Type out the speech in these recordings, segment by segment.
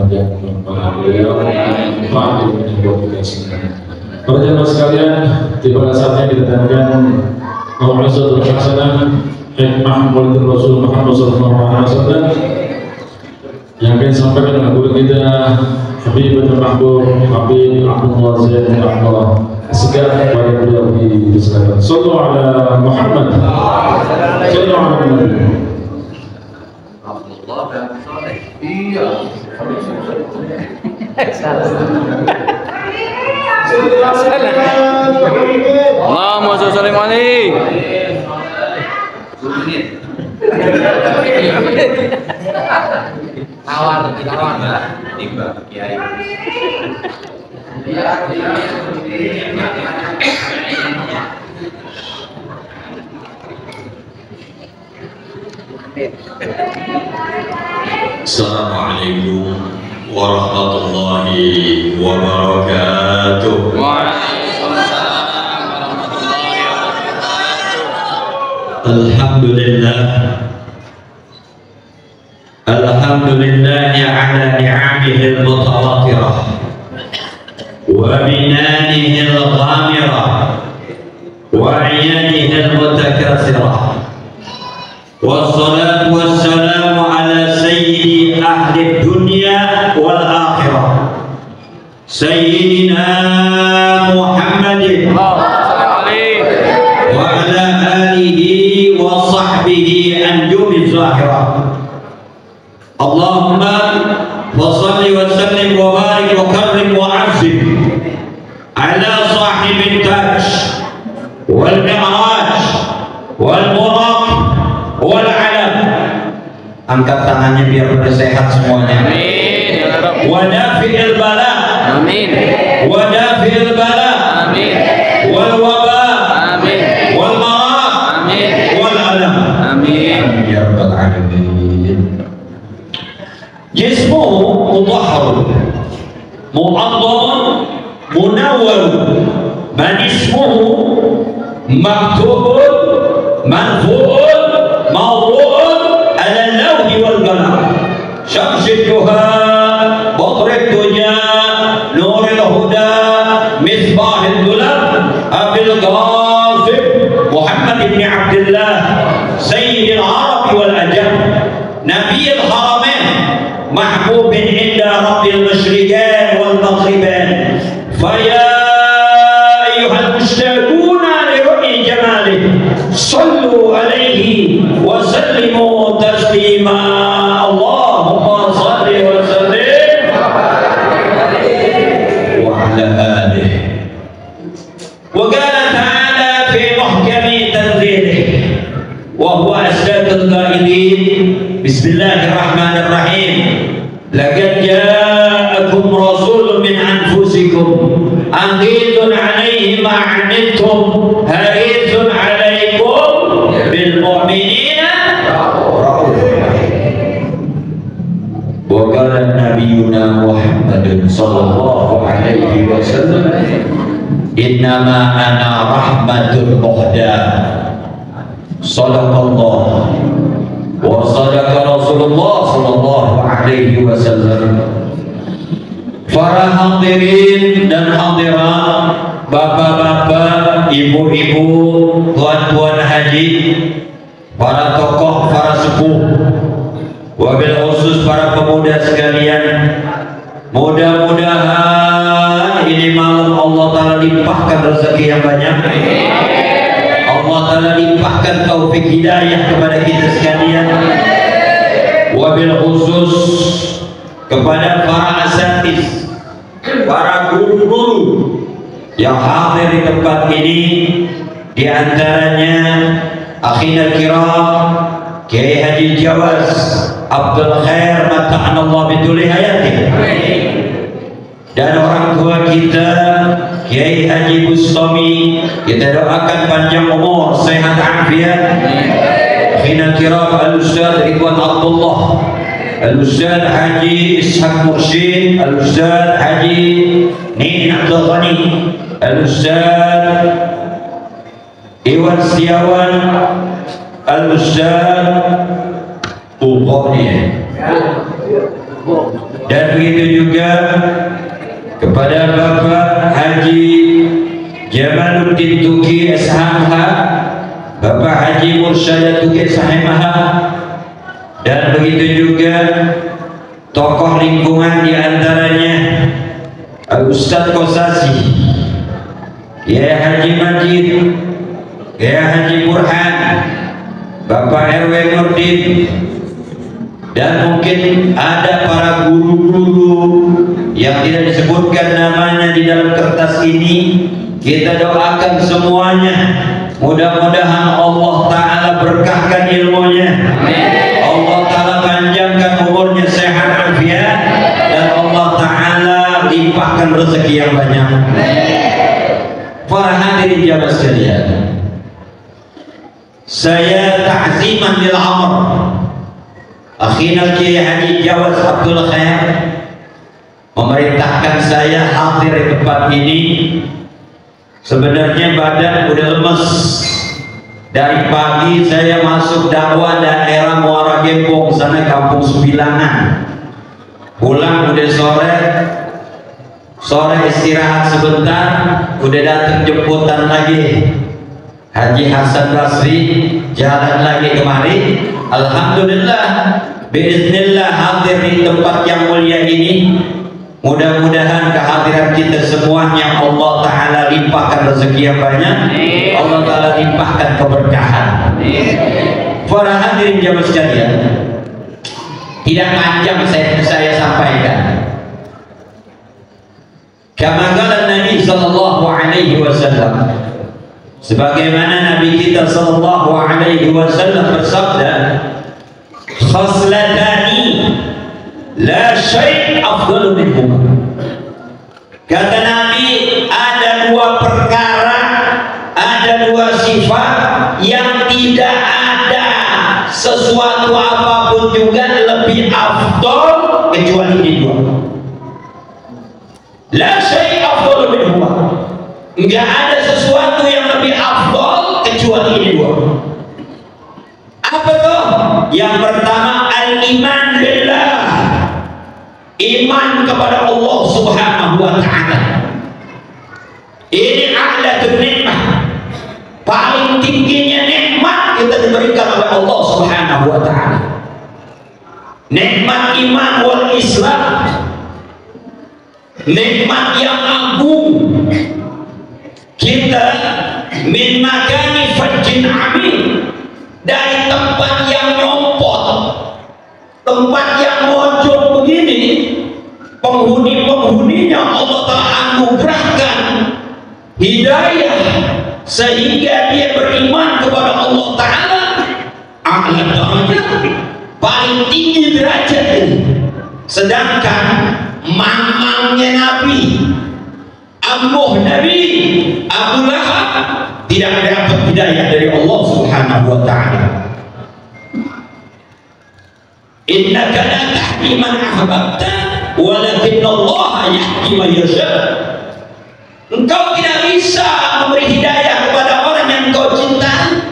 panjang kepada beliau, manfaat buat kita semua. Para jemaah sekalian, tiba saatnya kita dengarkan mau'izatul hasanah hikmah Maulid Rasul Muhammad SAW yang akan disampaikan oleh guru kita Habibul Mahbub Habib Abdullah Zain Abdullah. Segar kepada beliau dipersilakan. Sallu ala Muhammad. Sallu ala Nabi. Abdullah dan Saleh. Iya. Allahumma sholli alaihi. Lawan tiba kiai. Assalamualaikum warahmatullahi wabarakatuh. Waalaikumsalam warahmatullahi wabarakatuh. Alhamdulillah. Alhamdulillah ala ni'amihi al-mutawatirah wa minanihi al-ghamirah wa 'iyanihi al-mutakasirah. Wassalatu wassalamu ala sayyidi ahli dunya wal akhirah sayyidina Muhammadin wa ala alihi wa sahbihi anjumi zahirah. Allahumma wa salli wa sallim wa barik wa karrim wa azim ala sahibit taj wal mi'raj wal muraq wal alam. Angkat tangannya biar pada sehat semuanya. Amin ya Rabb. Wa dafi'il bala. Amin. Wa dafi'il bala. Amin. Wal waba. Amin. Wal maraq. Amin. Wal alam. Amin. Ya rabbal alamin. Jismuhu mutahhar, mu'azzam, munawwar, man ismuhu maktubun, marfu'un, mawdu'un ala al-lawhi wal qalam. Syamsid duha, badrid dunya, nuril huda, misbahid dulam, abil qasim, Muhammad ibn Abdullah, sayyidil Arab wal ajam, nabiyil haramain, محبوب عند رب المشرقين والمغربين. فيا أيها المشتاقون لرؤي جماله صلوا عليه وسلموا تسليما. اللهم صل وسلم وعلى آله. وقال تعالى في محكم تنزيله وهو أصدق القائلين بسم الله الرحمن الرحيم. لقد جاءكم رسول من أنفسكم عزيز عليه ما عنتم حريص عليكم بالمؤمنين رؤوف رحيم. وقال نبينا محمد صلى الله عليه وسلم إنما أنا رحمة مهداة. صدق الله wa sadaqa Rasulullah sallallahu alaihi wasallam. Para hadirin dan hadirat, bapak-bapak, ibu-ibu, tuan-tuan haji, para tokoh, para sepuh, wabil khusus para pemuda sekalian, mudah-mudahan ini malam Allah Ta'ala limpahkan rezeki yang banyak. Allah Ta'ala limpahkan taufik hidayah kepada kita sekalian. Wabil khusus kepada para asatiz, para guru-guru yang hadir di tempat ini, di antaranya akhina kiram Kiai Haji Jawaz Abdul Khair mata'anallah bituli hayati, dan orang tua kita Kiai Haji Bustami, kita doakan panjang umur, sehat afiat. Akhina kiram Al-Ustaz Ridwan Abdullah, Al-Ustaz Haji Ishaq Mursyid, Al-Ustaz Haji Nin Abdul Ghani, Al-Ustaz Iwan Setiawan, Al-Ustaz Uqani, dan begitu juga kepada Bapak Haji Jamaluddin Tuki SHMH, Bapak Haji Mursyada Tuki SHMH, dan begitu juga tokoh lingkungan diantaranya Ustadz Kosasi, Kiai Haji Majid, Kiai Haji Burhan, Bapak RW Nurdin, dan mungkin ada para guru-guru yang tidak disebutkan namanya di dalam kertas ini. Kita doakan semuanya, mudah-mudahan Allah Ta'ala berkahkan ilmunya, Allah Ta'ala panjangkan umurnya, sehat afiat, dan Allah Ta'ala limpahkan rezeki yang banyak. Para hadirin jamaah sekalian, saya ta'ziman lil amr akhina Kiai Haji Jawaz Abdul Khair memerintahkan saya hadir di tempat ini. Sebenarnya badan udah lemes. Dari pagi saya masuk dakwah daerah Muara Gembong sana, Kampung Sembilanan. Pulang udah sore istirahat sebentar, udah datang jemputan lagi Haji Hasan Basri, jalan lagi kemari. Alhamdulillah, biiznillah hadir di tempat yang mulia ini. Mudah-mudahan kehadiran kita semuanya Allah Ta'ala limpahkan rezeki yang banyak, Allah Ta'ala limpahkan keberkahan. Para hadirin jamaah sekalian, tidak panjang saya sampaikan. Kama qala Nabi sallallahu alaihi wasallam, sebagaimana Nabi kita sallallahu alaihi wasallam bersabda, khaslatani la syai' afdalu minhum. Kata Nabi, ada dua perkara, ada dua sifat yang tidak ada sesuatu apapun juga lebih afdal kecuali ini dua. La syai' afdalu minhum. Enggak ada sesuatu yang lebih afdal kecuali ini dua. Apa tuh? Yang pertama, al-iman billah, iman kepada Allah Subhanahu wa Ta'ala. Ini a'latul nikmah, paling tingginya nikmat kita diberikan oleh Allah Subhanahu wa Ta'ala. Nikmat iman wal Islam, nikmat yang agung. Kita min makani fajjin amin, dari tempat yang nyompot, tempat yang mojok begini, penghuni-penghuninya Allah Ta'ala anugerahkan hidayah sehingga dia beriman kepada Allah Ta'ala. A'la darajat, paling tinggi derajat ini. Sedangkan mamangnya Nabi, ammuh Nabi Abu Lahab tidak dapat hidayah dari Allah Subhanahu wa Ta'ala. Innaka la tahdi man ahbabta walakin Allah yahdi man yasha. Engkau tidak bisa memberi hidayah kepada orang yang engkau cintai,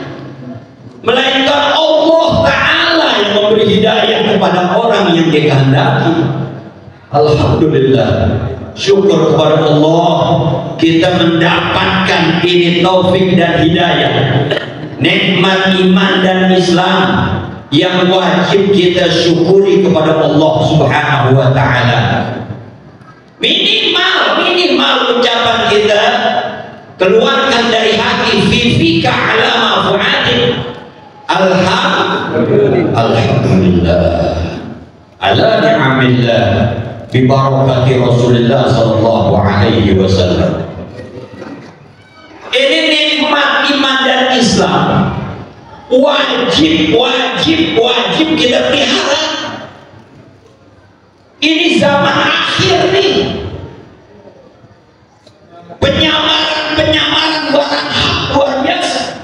melainkan Allah Ta'ala yang memberi hidayah kepada orang yang Dia kehendaki. Alhamdulillah, syukur kepada Allah, kita mendapatkan ini taufik dan hidayah, nikmat iman dan Islam yang wajib kita syukuri kepada Allah Subhanahu wa Ta'ala. Minimal ucapan kita keluarkan dari hati, fifika alama fu'adik, alhamdulillah ala ni'amillah bi barakati Rasulullah sallallahu alaihi wasallam. Ini nikmat iman dan Islam wajib kita pelihara. Ini zaman akhir nih, penyamaran barang hak luar biasa.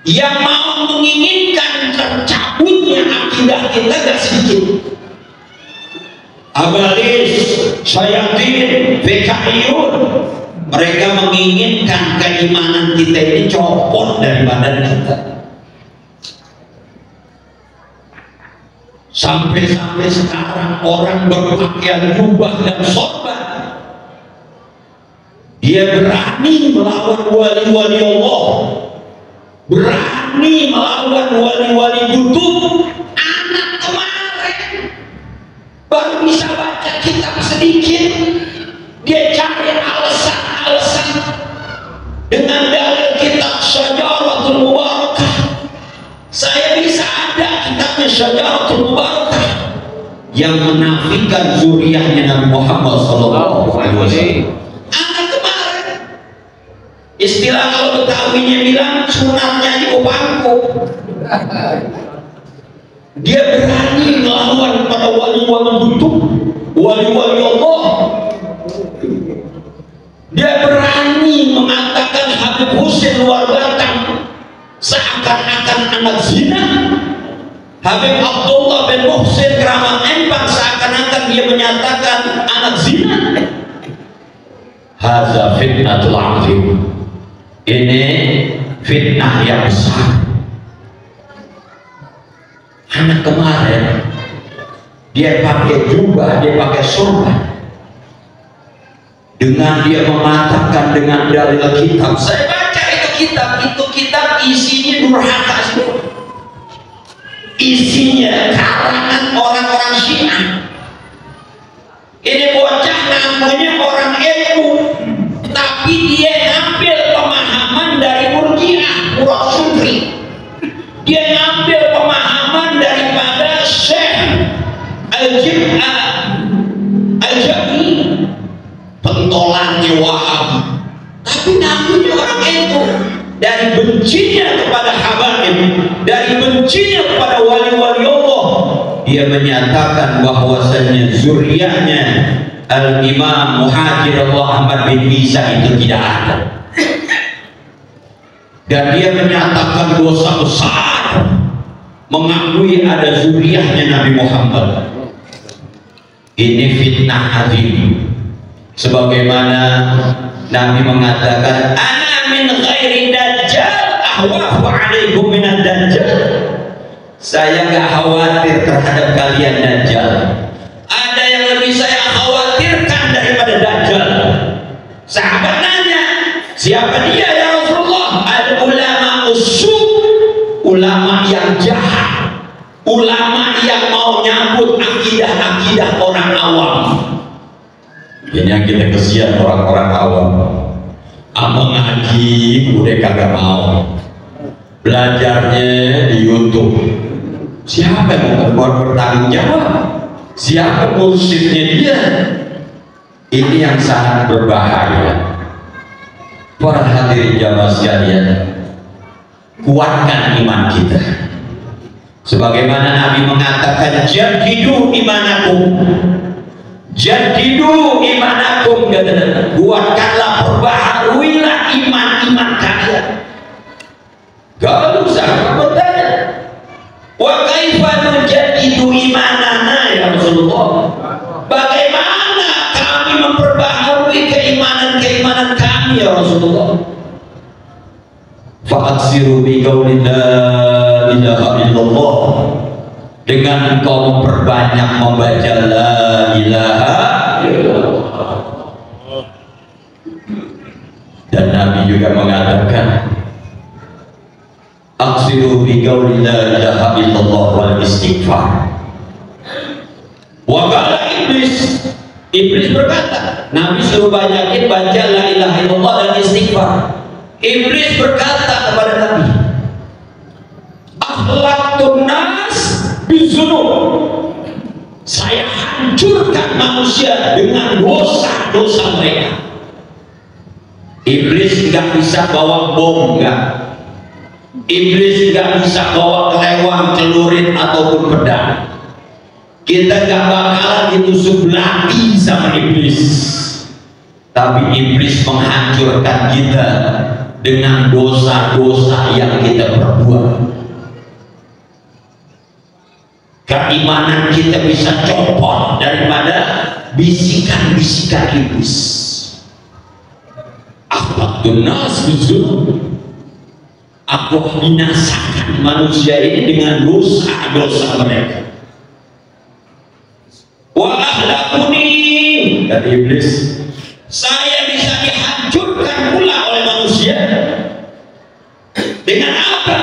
Yang mau menginginkan tercabutnya akidah kita gak sedikit. Abalis, syayatin, PKIun, mereka menginginkan keimanan kita ini copot dari badan kita. Sampai sekarang orang berpakaian jubah dan sorban, dia berani melawan wali-wali Allah, berani melawan wali-wali kutub. Anak kemarin baru bisa baca kitab sedikit, dia cari alasan-alasan dengan dalil kitab Syajaratul Mubarakah. Saya bisa ada kitabnya Syajaratul Mubarakah yang menafikan zuriyahnya Nabi Muhammad SAW. Anak kemarin, istilah kalau Betawinya bilang sunatnya di bangku. Dia berani melawan para wali-wali kutub, wali-wali Allah. Dia berani mengatakan Habib Husin luar batang seakan-akan anak zina. Habib Abdullah bin Muhsin Keramat Empang seakan-akan dia menyatakan anak zina. Hadza fitnatul azim. Ini fitnah yang besar. Anak kemarin dia pakai jubah, dia pakai sorban, dengan dia mengatakan dengan dalil kitab. Saya baca itu kitab isinya durhaka semua, isinya karangan orang-orang Syiah. Ini bocah namanya orang ilmu, tapi dia ngambil pemahaman dari Murji'ah, Murad Sufri. Dia ngambil pemahaman daripada Syekh Al-Jami, pentolannya Wahab, tapi namanya orang itu. Dari bencinya kepada habaib, dari bencinya kepada wali-wali Allah, dia menyatakan bahwasanya zuriyahnya Al-Imam Muhajir Ahmad bin Isa itu tidak ada, dan dia menyatakan dosa besar mengakui ada zuriyahnya Nabi Muhammad. Ini fitnah azim, sebagaimana Nabi mengatakan, ana min ghairi dajjal ahwafu alaikum minad dajjal. Saya gak khawatir terhadap kalian dajjal, ada yang lebih saya khawatirkan daripada dajjal. Sahabat nanya, siapa dia ya Rasulullah? Al ulama usyuk, ulama yang jahat, ulama yang mau nyambut akidah-akidah orang awam. Ini yang kita kesian orang-orang awam. Abang ngaji udah kagak mau, belajarnya di YouTube. Siapa yang mau bertanggung jawab? Siapa mursyidnya dia? Ini yang sangat berbahaya. Para hadirin jamaah sekalian, kuatkan iman kita. Sebagaimana Nabi mengatakan, jadidu imanakum, jadidu imanakum, kuatkanlah, perbaharuilah iman kalian. Kalau sahabat bertanya, wa kaifa nujaddidu imanana ya Rasulullah, bagaimana kami memperbaharui keimanan kami ya Rasulullah? Fa'aksiru bi qauli la ilaha illallah, dengan engkau memperbanyak membaca la ilaha illallah. Dan Nabi juga mengatakan, aksiru bi qauli la ilaha illallah wal istighfar. Wa qala Iblis berkata, Nabi suruh banyakin baca la ilaha illallah dan istighfar. Iblis berkata kepada Nabi, akhlaqtun nas bizunub, saya hancurkan manusia dengan dosa-dosa mereka. Iblis nggak bisa bawa bom, nggak. Iblis nggak bisa bawa kelewang, celurit ataupun pedang. Kita nggak bakalan ditusuk belati sama iblis, tapi iblis menghancurkan kita dengan dosa-dosa yang kita perbuat. Keimanan kita bisa copot daripada bisikan-bisikan iblis. Akhlaqun nas bizunub, aku binasakan manusia ini dengan dosa-dosa mereka. wa ahlakuni, kata iblis, saya bisa dihancurkan pula oleh manusia. Dengan apa?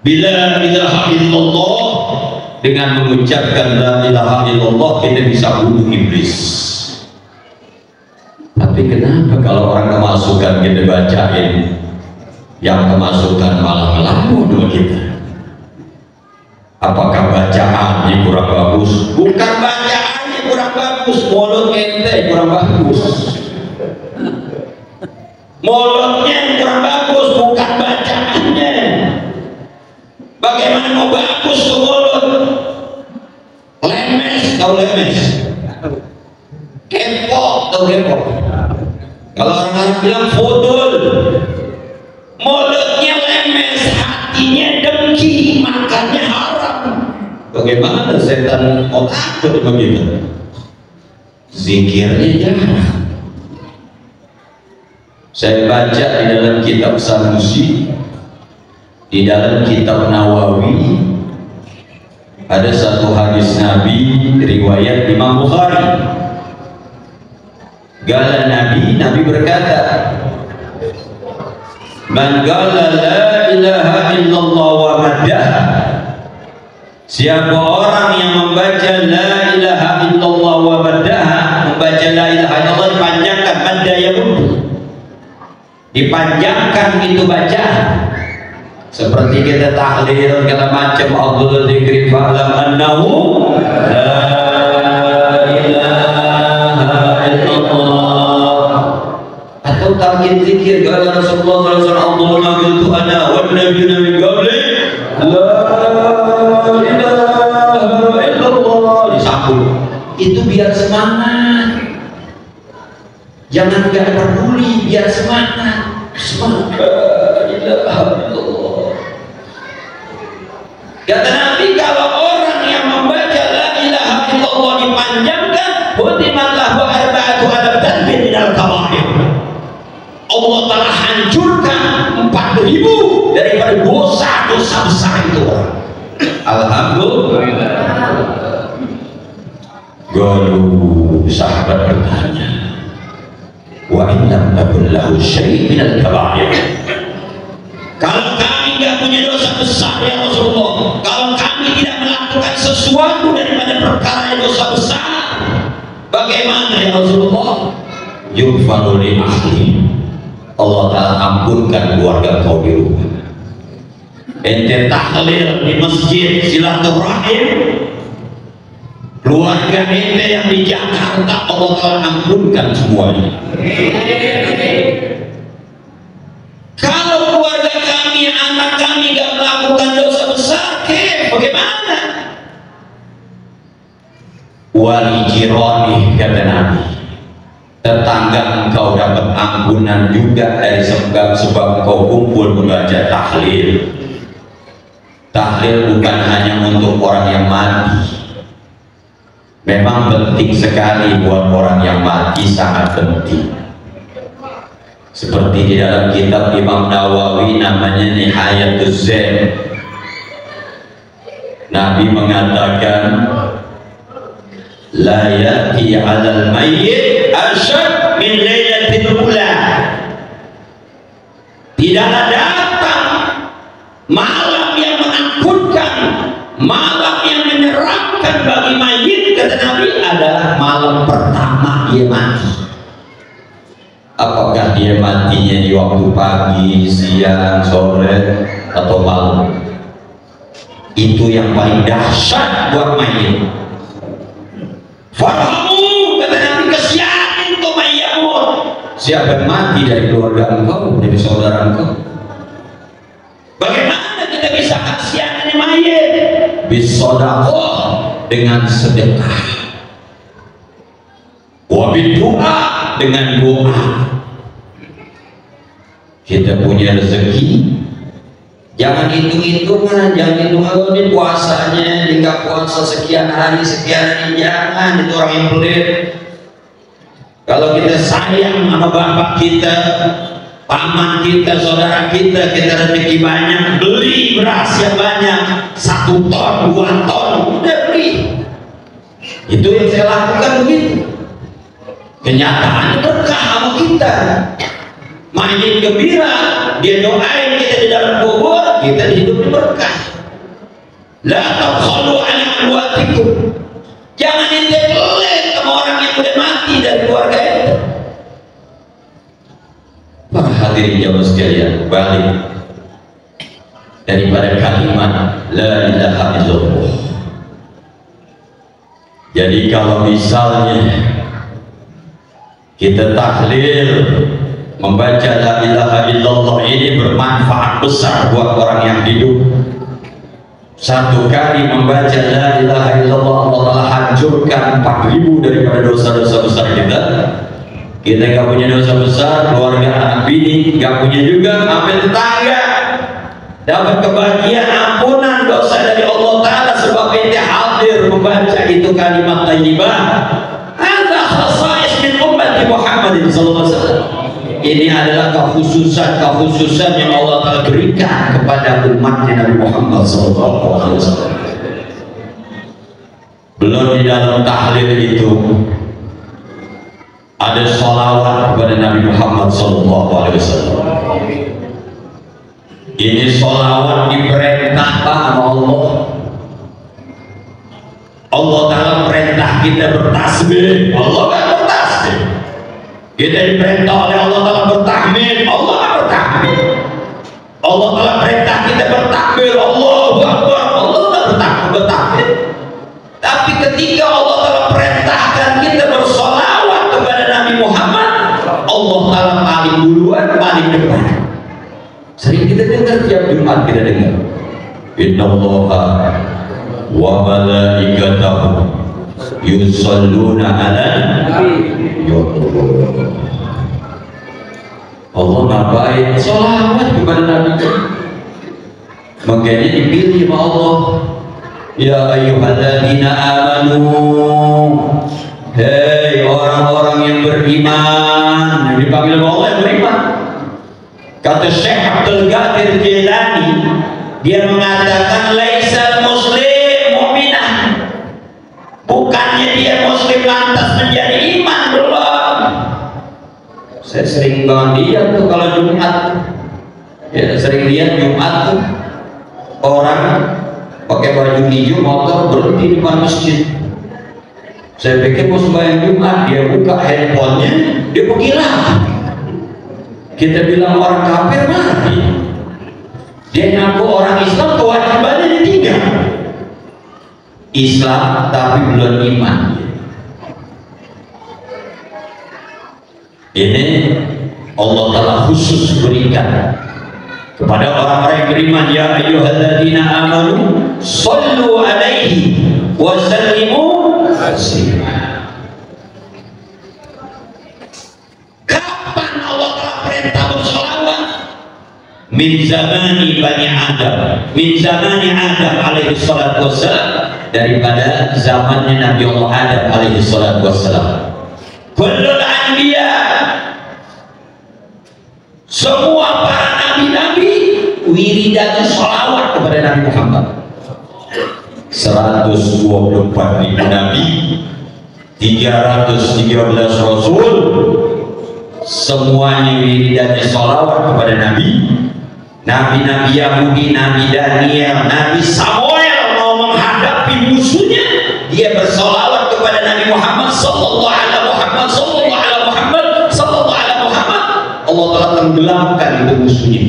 Bila ilaha illallah, dengan mengucapkan la ilaha illallah kita bisa bunuh iblis. Tapi kenapa kalau orang kemasukan kita bacain, yang kemasukan malah melamun sama kita? Apakah bacaannya kurang bagus? Bukan bacaannya kurang bagus, mulut ente kurang bagus. Mulutnya kurang bagus, bukan bacaannya. Bagaimana mau bagus ke mulut? Lemes, tahu lemes? Kepok, tahu kepok? Kalau orang Arab bilang fudul, mulutnya lemes, hatinya dengki, makannya haram. Bagaimana setan mau takut begitu? Zikirnya jarang. Saya baca di dalam kitab Sanusi, di dalam kitab Nawawi, ada satu hadis Nabi riwayat Imam Bukhari. Gala Nabi berkata, man qala la ilaha illallah wa maddaha, siapa orang yang membaca la ilaha illallah wa maddaha, membaca la ilaha illallah dipanjangkan, madda ya dipanjangkan itu bacaan, seperti kita tahlil segala macam, Abdul dzikri fa'lam annahu la ilaha illallah, atau target zikir kata Rasulullah sallallahu alaihi wasallam, Allahumma qultu ana wan nabiyuna min qabli la ilaha illallah, disambung itu biar semangat. Jangan gak peduli, biar semangat. Semangat la ilaha illallah. Kata Nabi, kalau orang yang membaca la ilaha illallah dipanjangkan, hutimat lahu arba'atu adabtan minal kabair. Allah telah hancurkan 4.000 daripada dosa-dosa besar itu. Alhamdulillah. Galuh sahabat bertanya, wa innam takun lahu syai' minal kabair. Kalau kami tidak punya dosa besar ya Rasulullah, kalau kami tidak melakukan sesuatu daripada perkara yang dosa besar, bagaimana ya Rasulullah? Yufanu li ahli, Allah Ta'ala ampunkan keluarga kau di rumah. Ente tahlil di masjid silaturahim, keluarga ente yang di Jakarta Allah Ta'ala ampunkan semuanya. Kalau keluarga kami, anak kami gak melakukan dosa besar, bagaimana? Wali jirani, kata Nabi, tetangga engkau dapat ampunan juga dari sebab kau kumpul membaca tahlil. Tahlil bukan hanya untuk orang yang mati. Memang penting sekali buat orang yang mati, sangat penting. Seperti di dalam kitab Imam Nawawi namanya Nihayatuz Zain, Nabi mengatakan, la yati 'alal mayyit asyad min lailatil ula. Tidaklah datang malam yang menakutkan, malam yang menyeramkan bagi mayit, kata Nabi, adalah malam pertama dia mati. Apakah dia matinya di waktu pagi, siang, sore, atau malam? Itu yang paling dahsyat buat mayit. Farhamu, kata Nabi, kesianin tuh mayitmu. Siapa yang mati dari keluarga engkau, dari saudara engkau? Bagaimana kita bisa kasihanin mayit? Bisodaqah, dengan sedekah. Wabidua, dengan doa. Kita punya rezeki, jangan hitung-hitungan, jangan hitung ini puasanya, jika puasa sekian hari, jangan, itu orang yang pelit. Kalau kita sayang sama bapak kita, paman kita, saudara kita rezeki banyak, beli beras yang banyak, 1 ton, 2 ton, udah beli. Itu yang saya lakukan begitu. Kenyataan berkah sama kita. Mayit gembira, dia doain kita di dalam kubur, kita hidup berkah. La tabkhalu ala amwatikum. Jangan ente pelit sama orang yang udah mati dari keluarga itu. Para hadirin jamaah sekalian, balik daripada kalimat la ilaha illallah. Jadi kalau misalnya kita tahlil membaca la ilaha illallah ini bermanfaat besar buat orang yang hidup. Satu kali membaca la ilaha illallah, Allah telah hancurkan 4.000 daripada dosa-dosa besar kita. Kita gak punya dosa besar, keluarga anak bini gak punya juga, sampai tetangga dapat kebahagiaan ampunan dosa dari Allah Ta'ala sebab ente hadir membaca itu kalimat thayyibah. Hadza khasa'is min ummati Muhammadin sallallahu alaihi wasallam. Ini adalah kekhususan yang Allah Ta'ala berikan kepada umatnya Nabi Muhammad SAW. Belum di dalam tahlil itu ada sholawat kepada Nabi Muhammad SAW. Ini sholawat diperintahkan Allah. Allah Ta'ala perintah kita bertasbih, Allah kan bertasbih. Kita diperintah oleh Allah Ta'ala bertahmid, Allah tak bertahmid. Allah Ta'ala perintah kita bertakbir, Allahu Akbar, Allah tak bertakbir. Tapi ketika Allah Ta'ala perintahkan kita bersolawat kepada Nabi Muhammad, Allah Ta'ala paling duluan, paling depan. Sering kita dengar, tiap Jumat kita dengar, Inna Allaha wa malaikatahu yusalluna ala Allah ngapain sholawat kepada Nabi. Makanya dipilih sama Allah, ya ayyuhalladzina amanu, hei orang-orang yang beriman. Dipanggil sama Allah yang beriman. Kata Syekh Abdul Qadir Jilani, dia mengatakan laisal muslim mu'minah, bukannya dia muslim lantas menjadi iman, belum. Saya sering banget lihat tuh kalau Jumat, ya sering lihat Jumat tuh orang pakai baju hijau motor berhenti di depan masjid. Saya pikir mau sembahyang Jumat, dia buka handphonenya, dia pergi lagi. Kita bilang orang kafir mati, dia ngaku orang Islam, kewajibannya ditinggal. Islam tapi belum iman. Ini Allah Ta'ala khusus berikan kepada orang-orang yang beriman, ya ayyuhalladzina amanu sallu alaihi wa sallimu taslima. Kapan Allah Ta'ala perintah bersolawat? Min zamani Bani Adam, min zamani Adam alaihi salatu wassalam, daripada zamannya Nabi Allah Adam alaihi salatu wassalam. Kullul anbiya, semua para nabi-nabi wiridannya sholawat kepada Nabi Muhammad. 124.000 nabi, 313 rasul, semuanya wiridannya sholawat kepada Nabi. Nabi-nabi Yahudi, Nabi Daniel, Nabi Samuel mau menghadapi musuhnya, dia bersolawat kepada Nabi Muhammad sallallahu alaihi Muhammad sallallahu alaihi Muhammad sallallahu alaihi Muhammad. Allah telah tenggelamkan itu musuhnya.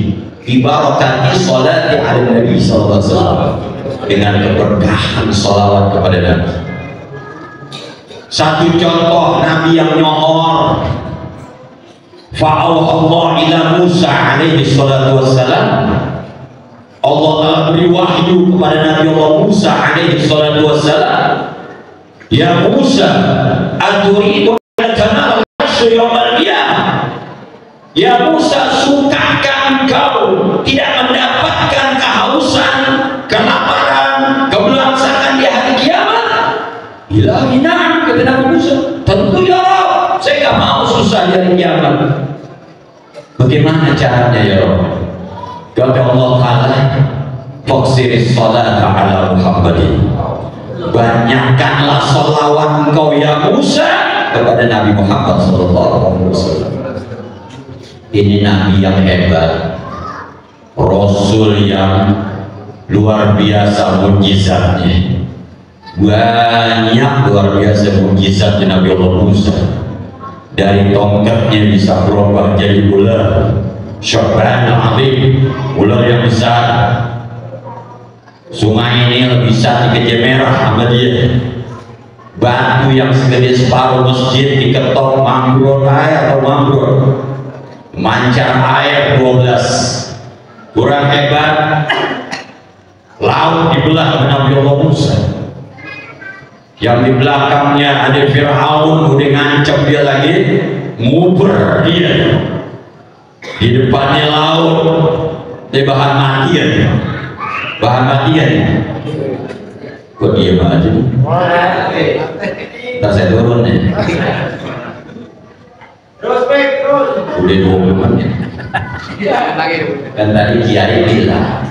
Ibaratnya salati ala Nabi sallallahu alaihi wasallam, dengan keberkahan solawat kepada Nabi. Satu contoh Nabi yang nyohor, fa'auhallah ila Musa alaihi salatu wassalam, Allah telah beri wahyu kepada Nabi Allah Musa alaihi salatu wassalam, ya Musa aturidu al-kamal yawmal qiyamah. Ya Musa, sukakah engkau tidak mendapatkan kehausan, kelaparan, kebelangsakan di hari kiamat? Ilahi na'am, kata Nabi Musa, tentu ya Rabb, saya gak mau susah di hari kiamat. Bagaimana caranya ya Rabb? Kata Allah Ta'ala, faksiris salata ala Muhammadin banyakkanlah sholawat engkau ya Musa kepada Nabi Muhammad SAW. Ini Nabi yang hebat, Rasul yang luar biasa mukjizatnya, banyak luar biasa mukjizatnya Nabi Allah Musa. Dari tongkatnya bisa berubah jadi ular, syabran azim, ular yang besar. Sungai Nil bisa dikejar merah sama dia. Batu yang segede separuh masjid diketok mangrove atau mangrove, mancar air 12. Kurang hebat, laut dibelah oleh Nabi Allah Musa. Yang di belakangnya ada Fir'aun, udah ngancam dia lagi, nguber dia. Di depannya laut, dia bahan matian. Bahan matian. Kok diam aja? Tak saya turun nih. Terus, terus. Udah 20 menit. Kan tadi Kiai bilang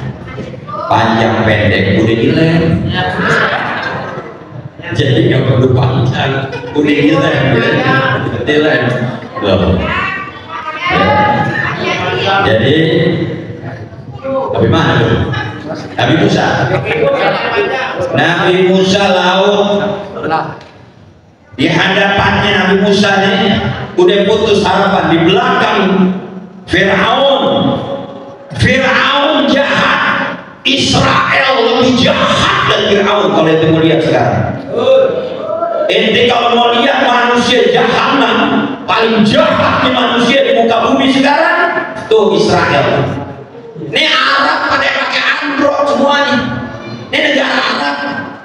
panjang pendek udah dilem. Jadi nggak perlu panjang, udah dilem. Loh. Ya. Jadi tapi mana tuh? Nabi Musa. Nabi Musa laut. Di hadapannya Nabi Musa nih udah putus harapan. Di belakang Fir'aun. Fir'aun jahat, Israel lebih jahat dari Fir'aun. Kalau itu mau lihat sekarang, ente kalau mau lihat manusia jahanam paling jahat di manusia di muka bumi sekarang, tuh Israel. Ini Arab pada pakai Android semuanya. Ini negara Arab,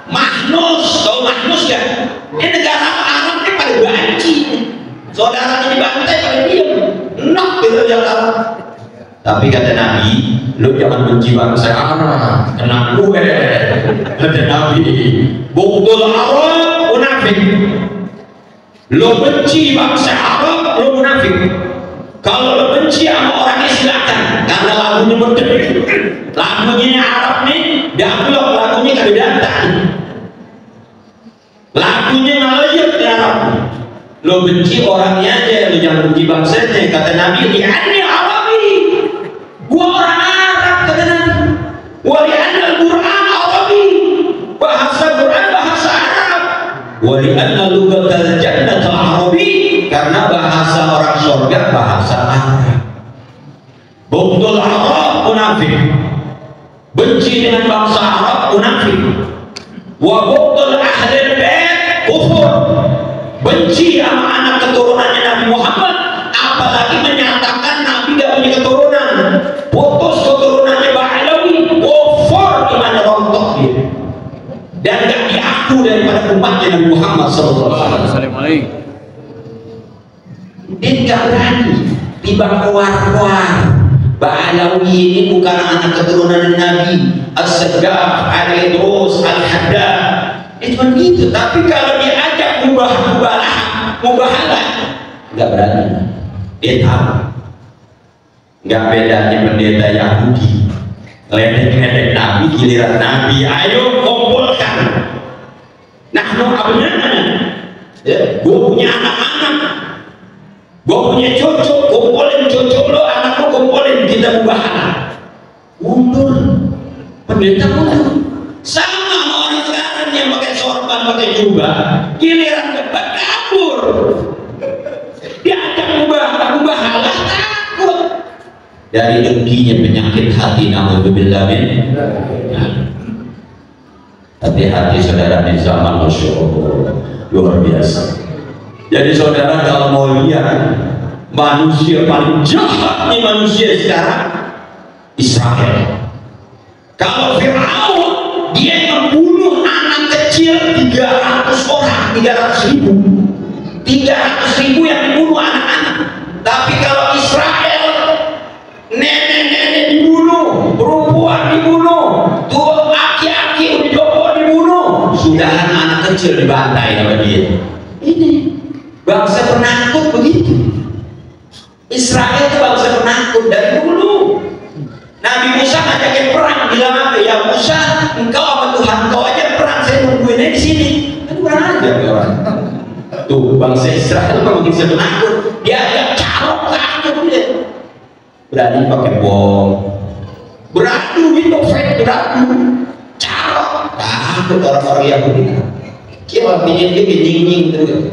Mahnus, tahu Mahnus kan? Ini negara Arab ini pada banci. Saudara ini bantai pada diem, enak gitu yang Arab. Tapi kata Nabi, lu jangan benci bangsa Arab, kena gue. Kata Nabi, buktul Arab munafik. Lu benci bangsa Arab, lu munafik. Kalau lu benci sama orang ini silakan, karena lagunya betul. Lagunya Arab nih, diambil lagunya kadang-kadang. Lagunya ngalayat di Arab. Lu benci orangnya aja, lu jangan benci bangsanya. Kata Nabi, li'anni Arabi, gua orang Arab. Kata Nabi, wa li'anna al-Quran Arabi, bahasa Quran bahasa Arab, wa li'anna lugatal jannah Arabi, karena bahasa orang surga bahasa Arab. Buktul Arab munafik, benci dengan bangsa Arab munafik. Wa buktul ahlil bait kufur, benci sama anak keturunannya Nabi Muhammad, apalagi menyatakan Nabi gak punya keturunan, putus keturunannya Ba'alawi, kufur, gimana rontok dia, dan gak diaku daripada umatnya Nabi Muhammad SAW. Dia gak berani tiba keluar-keluar. Ba'alawi ini bukan anak keturunan Nabi, As-Saggaf, Al-Idrus, Al-Haddad, itu kan gitu. Tapi kalau diajak mubahalah, nggak berani. Dia tahu nggak bedanya pendeta Yahudi ledek-ledek Nabi, giliran Nabi ayo kumpulkan. Nah, gue punya anak-anak, gue punya cucu, kumpulin cucu lo, anak lo kumpulin, kita mubahalah. Mundur, pendeta mundur. Sama orang sekarang yang pakai sorban, pakai jubah, giliran debat kabur. Diajak mubahalah takut. Dari dengkinya penyakit hati, naudzubillah min. Hati-hati saudara di zaman Masya Allah, luar biasa. Jadi saudara kalau mau lihat manusia paling jahat nih manusia sekarang, Israel. Kalau Fir'aun dia membunuh anak kecil 300 orang, 300.000 yang dibunuh anak-anak. Tapi kalau Israel, nenek-nenek dibunuh, perempuan dibunuh, tuh aki-aki udah joko dibunuh, sudah anak kecil dibantai sama dia. Ini bangsa penakut begitu. Israel itu bangsa penakut dari dulu. Nabi Musa ngajakin perang, bilang apa? Ya Musa, engkau sama Tuhan kau aja perang, saya nungguin aja di Tuh bangsa Israel kalau bisa menakut, dia ajak carok takut dia. Berani pakai bom, beradu gitu, beradu, carok takut orang-orang Yahudi. Kira artinya dia nying-nying terus.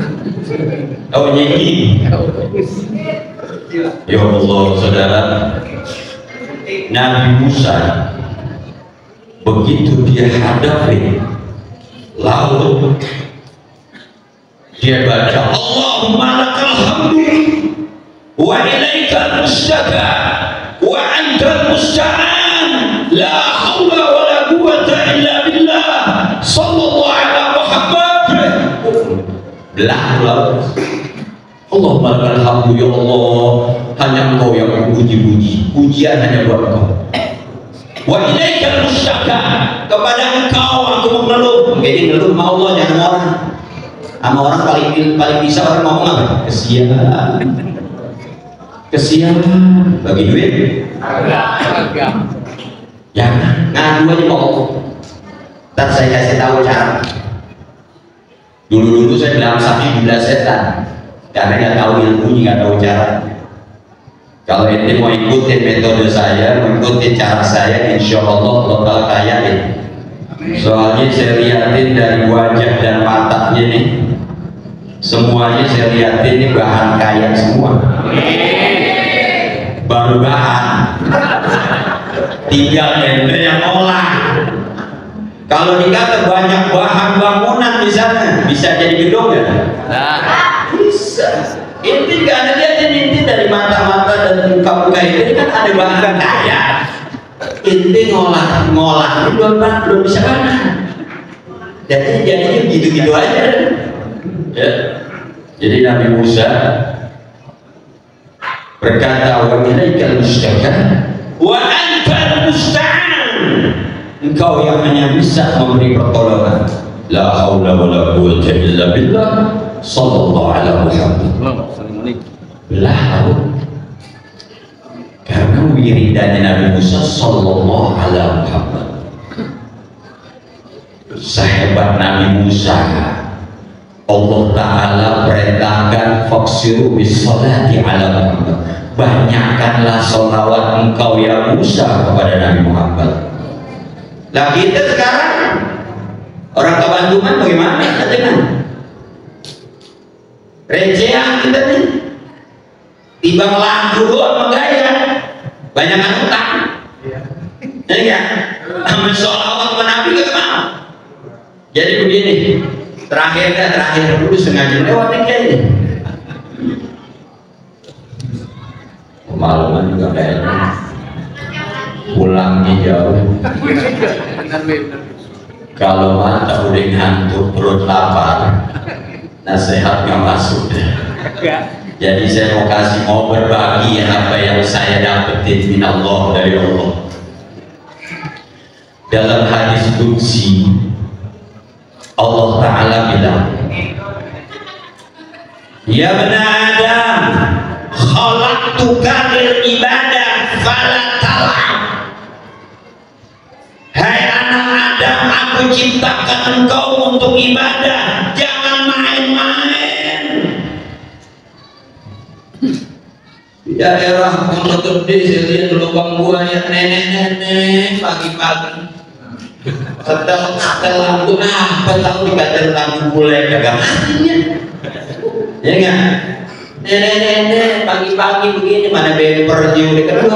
Oh nying-nying. Ya Allah saudara, Nabi Musa begitu dia hadapi laut, dia baca Allahumma lakal hamdu wa ilaikal mustaka wa antal musta'an la hawla wa la quwwata illa billah sallallahu ala Muhammad. Belah laut. Allahumma lakal hamdu ya Allah, hanya Engkau yang memuji-puji, pujian hanya buat Engkau. Wa ilaikal mustaka, kepada Engkau aku mengeluh. Jadi ngeluh sama Allah, jangan sama orang. Sama orang paling bisa orang ngomong apa? Kesian bagi duit jangan ngadu aja pokok. Ntar saya kasih tahu cara. Dulu saya bilang sapi bila setan karena nggak tahu ilmunya, nggak tahu cara. Kalau ente mau ikutin metode saya, mau ikutin cara saya, insya Allah bakal kaya ya. Soalnya saya liatin dari wajah dan matanya nih, semuanya saya liatin ini bahan kaya semua. Baru bahan, tinggal ente yang olah. Kalau dikata banyak bahan bangunan di sana, bisa jadi gedung ya? Bisa. Inti nggak ada lihat inti dari mata-mata dan muka-muka itu kan ada bahan kaya. Inti ngolah belum bisa kan? Jadi jadinya gitu-gitu aja. Ya. Jadi Nabi Musa berkata wa ilaikal mustaka wa antal musta'an, engkau yang hanya bisa memberi pertolongan. La haula wa la quwwata illa billah sallallahu ala Muhammad. Belah karena wiridannya Nabi Musa sallallahu ala Muhammad. Sahabat Nabi Musa, Allah Ta'ala perintahkan faksiru bisolati ala Muhammad, banyakkanlah sholawat engkau ya Musa kepada Nabi Muhammad. Lah kita sekarang orang kebantuan bagaimana? Dengan recehan kita nih, timbang lagu doang menggaya, banyakan utang. Jadi kan, amin sholawat kepada Nabi ke mana? Jadi begini. Terakhir dulu sengaja lewat ini. Kemaluan juga kayaknya pulangnya jauh. Kalau mata udah ngantuk, perut lapar, nasihat nggak masuk deh. Jadi saya mau berbagi apa yang saya dapetin min Allah, dari Allah. Dalam hadis qudsi Allah Ta'ala bilang, ya bani Adam khalaqtuka lil ibadah fala tal'ab. Hai anak Adam, aku ciptakan engkau untuk ibadah, jangan main-main. Di daerah Pondok Gede saya lihat lubang buaya, nenek-nenek pagi-pagi setel lampu, apa tahu dikatakan lampu bule kagak matinya, ya enggak? Nenek-nenek pagi-pagi begini, mana bemper juga kedua,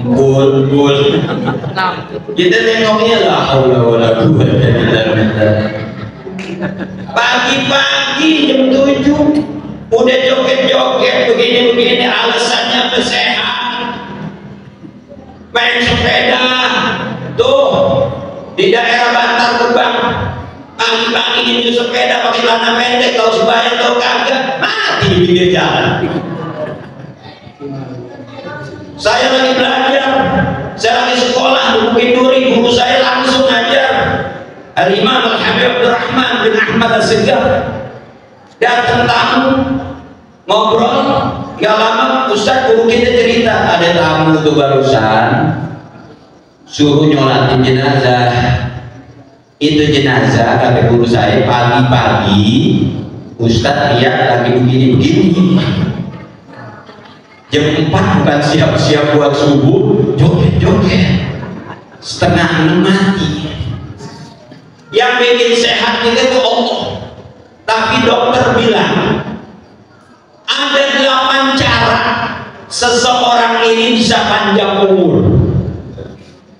bul kita nengoknya lah, haula wala quwwata illa billah. Pagi-pagi jam 7 udah joget-joget begini-begini, alasannya bersehat, main sepeda tuh di daerah Bantar Gebang, pagi-pagi nginjil sepeda pakai celana pendek, tahu sebaya tahu kagak, mati di pinggir jalan. Saya lagi belajar, saya lagi sekolah di Bukit Duri, guru saya langsung ngajar, Al-Imam Al-Habib Abdurrahman bin Ahmad As-Segar. Datang tamu ngobrol, gak lama Ustaz guru kita cerita, ada tamu itu barusan suruh nyolatin jenazah, Itu jenazah, kata guru saya, pagi-pagi Ustadz lihat lagi begini-begini. Jam 4 bukan siap-siap buat subuh, joget-joget. Setengah 6 mati. Yang bikin sehat kita itu Allah. Tapi dokter bilang ada 8 cara seseorang ini bisa panjang umur.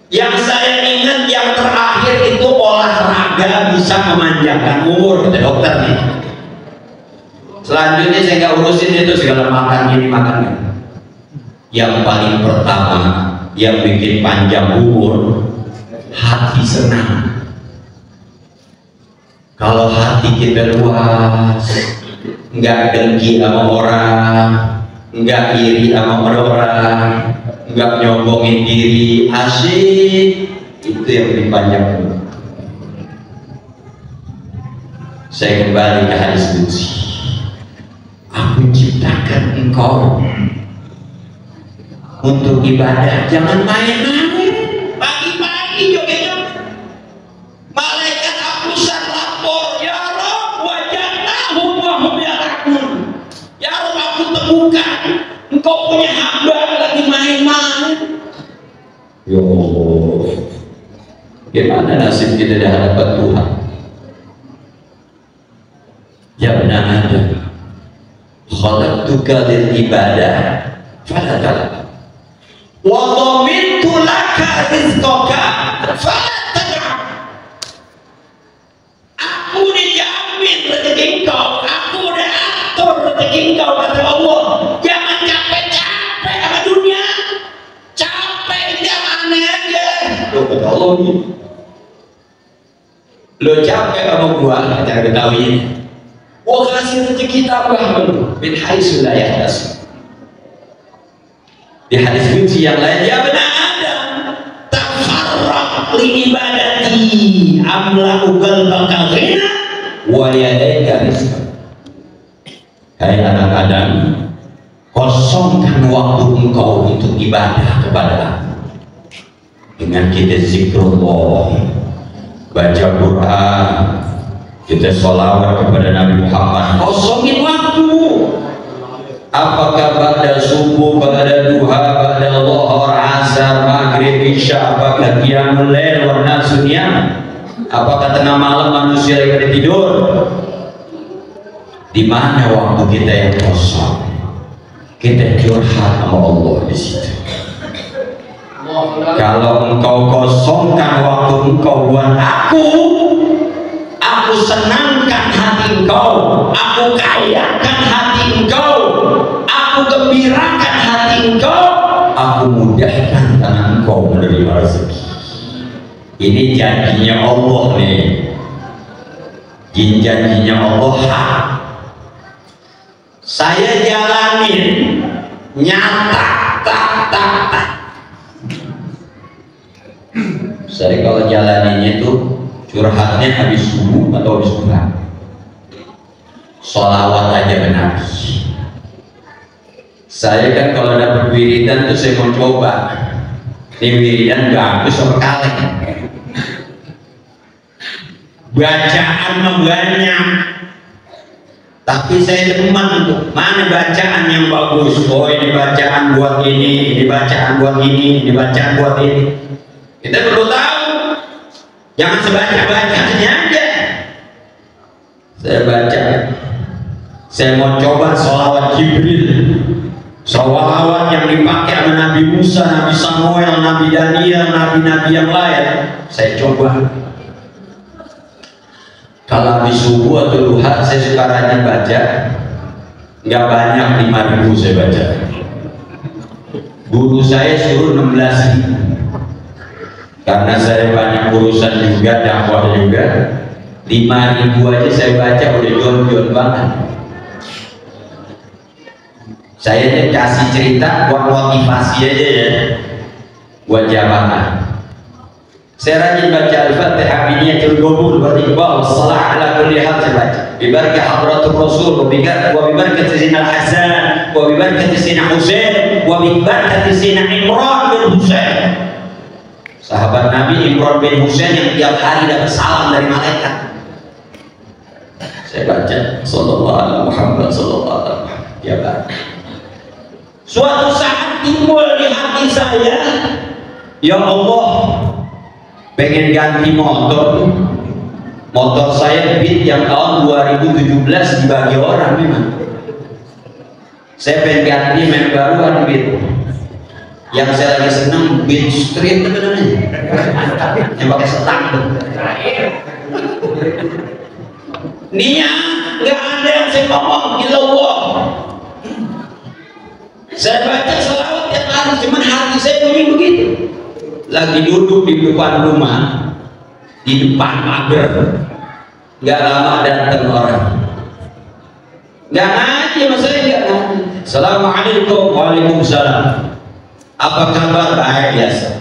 Yang saya ingat yang terakhir itu olahraga bisa memanjangkan umur, kata dokter nih. Selanjutnya saya nggak urusin itu segala makan ini makan ini. Yang paling pertama yang bikin panjang umur, hati senang. Kalau hati kita luas, nggak dengki sama orang, nggak iri sama orang, nggak nyombongin diri, asik, itu yang lebih panjang. Saya kembali ke hadis qudsi. Aku ciptakan engkau untuk ibadah, jangan main-main. Pagi-pagi joget-joget. Malaikat apusan lapor, ya Rabb, wajadnahum wa hum yal'abun. Ya Rabb, aku temukan engkau punya hamba lagi main-main. Ya Allah, gimana nasib kita di hadapan Tuhan? Ya benar ada. Khalaqtuka lil ibadah fala talab. Wa dhamintu laka rizqaka fala tad'ab. Aku dijamin rezeki engkau, aku udah atur rezeki engkau, kata Allah. Jangan capek-capek sama dunia, capek jangan aja. Loh, kata Allah ini, lo capek sama gua, jangan ketahuin. Gua kasih rezeki tambah min haitsu la yahtasib. Di hadis qudsi yang lain, ya benar Adam, tafarraq li ibadati amla'u qalbaka ghina wa yadayka rizqan. Hai anak Adam, kosongkan waktu engkau untuk ibadah kepada aku dengan kita zikrullah, baca Quran, kita sholawat kepada Nabi Muhammad. Kosongin waktu. Apakah pada subuh, pada duha, pada dhuhur, asar, maghrib, isya, apakah qiyamul lail wa nasu niyam? Apakah tengah malam manusia lagi tidur? Di mana waktu kita yang kosong? Kita curhat sama Allah di situ. Kalau engkau kosongkan waktu engkau buat aku senangkan hati engkau, aku kayakan hati engkau, aku gembirakan hati engkau, aku mudahkan tangan engkau menerima rezeki. Ini janjinya Allah nih. Janjinya Allah hak. Saya jalanin nyata, tak. Saya kalau jalaninnya itu curhatnya habis subuh atau habis duha, sholawat aja benar. Saya kan kalau dapat wiridan tuh saya mau coba ini wiridan bagus sama kaleng, bacaan banyak, tapi saya demen tuh mana bacaan yang bagus. Oh ini bacaan buat ini bacaan buat ini bacaan buat ini. Kita perlu tahu, jangan sebaca-bacanya aja. Saya baca, saya mau coba sholawat Jibril, sholawat yang dipakai sama Nabi Musa, Nabi Samuel, Nabi Daniel, nabi-nabi yang lain. Saya coba. Kalau habis subuh atau duha saya suka rajin baca, nggak banyak, 5.000 saya baca. Guru saya suruh 16.000. Karena saya banyak urusan juga, dakwah juga, 5.000 aja saya baca udah jual banget. Saya kasih cerita buat motivasi aja ya, buat jamaah. Saya rajin baca Al-Fatihah, Biniyatul Qubul, wa Iqbal, Salah ala kulli hal saya baca. Bibarakah Hadratul Rasul, wa bibarakah Sayyidina Hasan, wa bibarakah Sayyidina Husain, wa bibarakah Sayyidina Imran bin Husain. Sahabat Nabi Imran bin Husain yang tiap hari dapat salam dari malaikat. Saya baca sallallahu alaihi Muhammad sallallahu alaihi Muhammad tiap hari. Suatu saat timbul di hati saya, ya Allah, pengen ganti motor. Motor saya Beat yang tahun 2017 dibagi orang memang. Saya pengen ganti merek baru Beat. Yang saya lagi seneng Beat Street itu namanya. Yang pakai setang. Niat nggak ada yang saya ngomong ilallah. Saya baca selawat tiap hari, cuman hati saya bunyi begitu. Lagi duduk di depan rumah, di depan pagar, nggak lama datang orang. Nggak ngaji, maksudnya nggak ngaji. Assalamualaikum, waalaikumsalam. Apa kabar? Baik biasa.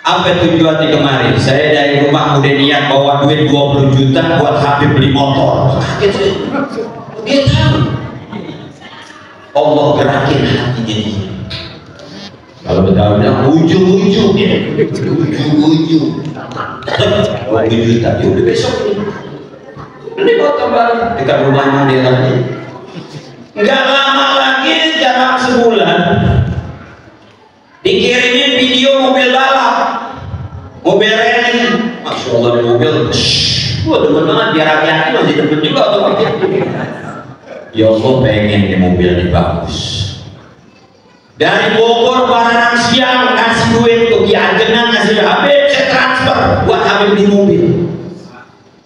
Apa tujuan di kemarin? Saya dari rumah udah niat bawa duit 20 juta buat Habib beli motor. Gitu. Dia tahu. Allah gerakin hatinya dia. Kalau Betawi bilang ujung-ujung ya, ujung-ujung. 20 juta, ya udah besok ini. Beli motor baru dekat rumahnya dia lagi. Enggak lama lagi, jarak sebulan, dikirimin video mobil balap, mobil rally. Masya Allah di mobil, wah demen banget, biar hati-hati masih demen juga otomatis. Ya Allah pengen di mobil ini bagus. Dari Bogor Baranang siang ngasih duit tuh Kiajengan ngasih Habib, saya transfer buat Habib di mobil.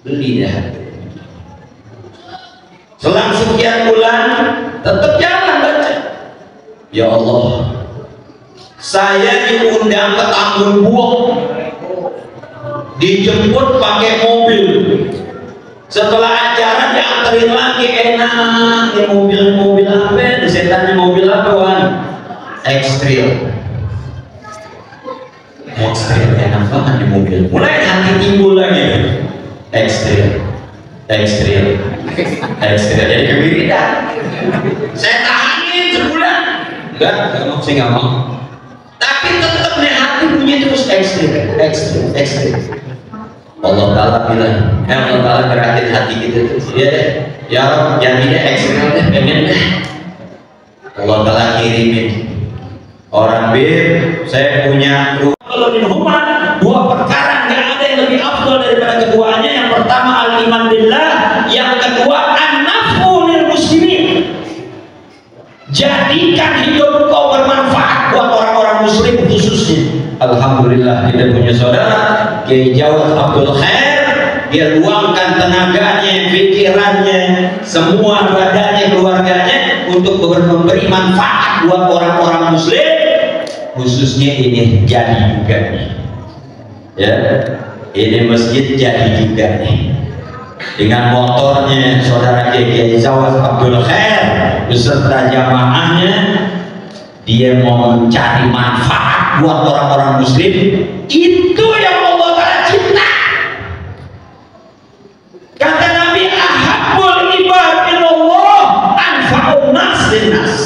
Beli dah. Selang sekian bulan tetap jalan baca. Ya Allah, saya diundang ke Tambun Buok, dijemput pakai mobil. Setelah acara dianterin lagi, enak di mobil apa? Saya tanya mobil apa Wan? Ekstril. Ekstril enak banget di mobil. Mulai hati timbul lagi. Ekstril. Jadi kewiridan. Saya tahanin sebulan. Enggak mau, saya nggak mau. Tapi tetap nih hati punya terus ekstril. Allah Ta'ala bilang, Allah Ta'ala gerakin hati kita terus. Ya deh, ya Rob, jadinya ekstril deh, pengen deh. Allah Ta'ala kirimin orang Bir, saya punya kalau di rumah dua perkara nggak ada yang lebih afdal daripada keduanya. Yang pertama al-iman billah, yang kedua an-naf'u lil muslimin. Jadikan hidup kau bermanfaat buat orang-orang muslim khususnya. Alhamdulillah kita punya saudara Kiai Jawad Abdul Khair. Dia luangkan tenaganya, pikirannya, semua badannya, keluarganya untuk memberi manfaat buat orang-orang muslim, khususnya ini jadi juga nih. Ya, ini masjid jadi juga nih. Dengan motornya saudara Kiai Jawad Abdul Khair beserta jamaahnya, dia mau mencari manfaat buat orang-orang muslim. Itu yang Allah Ta'ala cinta. Kata Nabi, ahabbul ibadillah anfa'un nas linnas.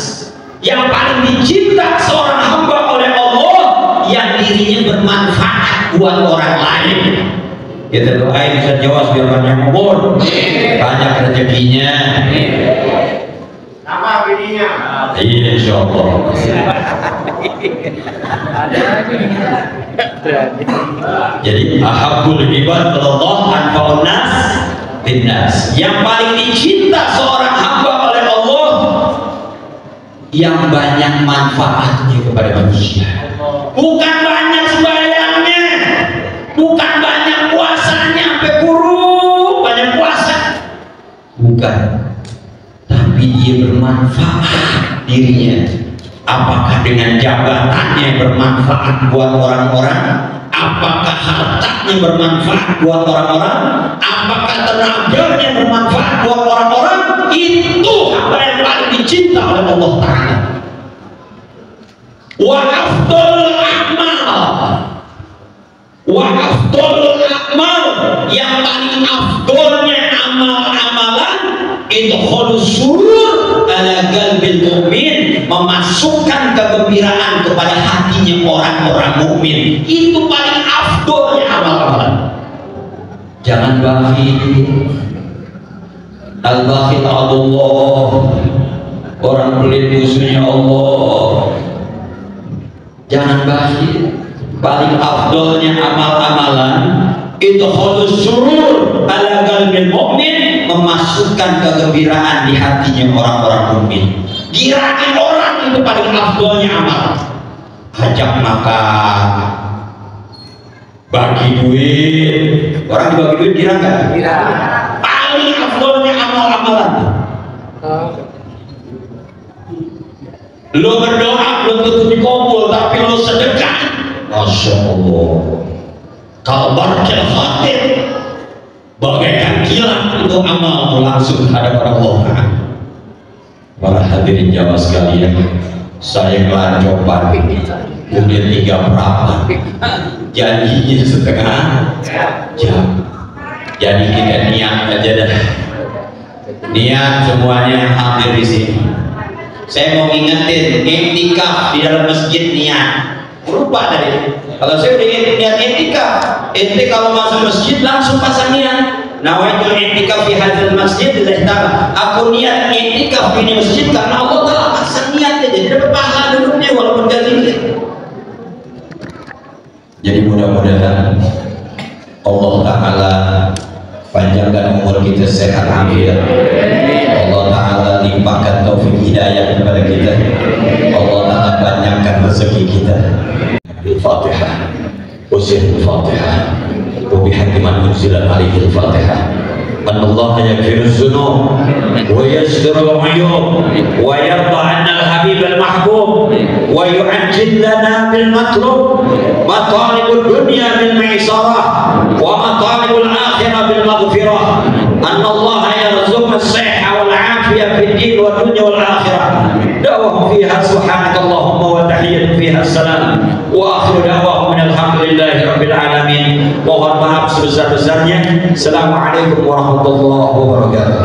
Yang paling dicinta seorang hamba oleh Allah yang dirinya bermanfaat buat orang lain. Kita doain Ustaz Jawas biar banyak umur, banyak rezekinya. Nama bininya. Iya, insyaallah. Jadi ahabbul ibad Allah anfa'un nas linnas. Yang paling dicinta seorang hamba oleh Allah yang banyak manfaatnya kepada manusia. Bukan banyak sembahyangnya, bukan banyak puasanya sampai kurung banyak puasa, bukan. Tapi dia bermanfaat dirinya. Apakah dengan jabatannya bermanfaat buat orang-orang? Apakah hartanya bermanfaat buat orang-orang? Apakah tenaganya bermanfaat buat orang-orang? Itu apa yang paling dicinta oleh Allah Ta'ala. Wa afdalul a'mal, yang paling afdolnya amal-amalan idkhulus surur ala qalbil mu'min, memasukkan kegembiraan kepada hatinya orang-orang mukmin. Itu paling amalan. Jangan bakhil. Al-bakhil Allah, orang pelit musuhnya Allah. Jangan bakhil. Paling afdolnya amal-amalan itu khulus surur ala qalbil mukmin, memasukkan kegembiraan di hatinya orang-orang mukmin. Girain orang itu paling afdolnya amal. Ajak makan, bagi duit, orang dibagi duit kira nggak? Kira. Paling afdolnya amal-amalan. Lo berdoa belum tentu dikabul, tapi lo sedekah, masya Allah. Kalau barakal khatim, bagaikan kilat itu amal langsung hadapan Allah. Para hadirin jamaah sekalian, saya kelancopan udah 3 perapat, janjinya setengah jam. Jadi kita niat aja dah, niat semuanya yang hadir di sini. Saya mau ngingetin, iktikaf di dalam masjid niat. Lupa tadi. Kalau saya udah niat iktikaf, ente kalau masuk masjid langsung pasang niat. Nawaitul iktikaf fi hadzal masjid lillahi ta'ala. Aku niat iktikaf di masjid karena Allah Taala pasang niatnya, jadi dapat pahala duduknya walaupun gak zikir. Jadi mudah-mudahan Allah Taala panjangkan umur kita, sehat afiat. Allah Taala limpahkan taufik hidayah kepada kita. Allah Taala panjangkan rezeki kita. Al-Fatihah. Usil Al-Fatihah. وبحق من أنزلت عليه الفاتحة أن الله يغفر الذنوب ويستر العيوب ويرضى عنا الحبيب المحبوب ويعجل لنا بالمطلوب مطالب الدنيا بالميسرة ومطالب الآخرة بالمغفرة أن الله يرزق الصحة والعافية في الدين والدنيا والآخرة. دعوهم فيها سبحانك اللهم وتحية فيها السلام وآخر دعواهم من الحمد لله رب العالمين. Mohon maaf sebesar-besarnya. Assalamualaikum warahmatullahi wabarakatuh.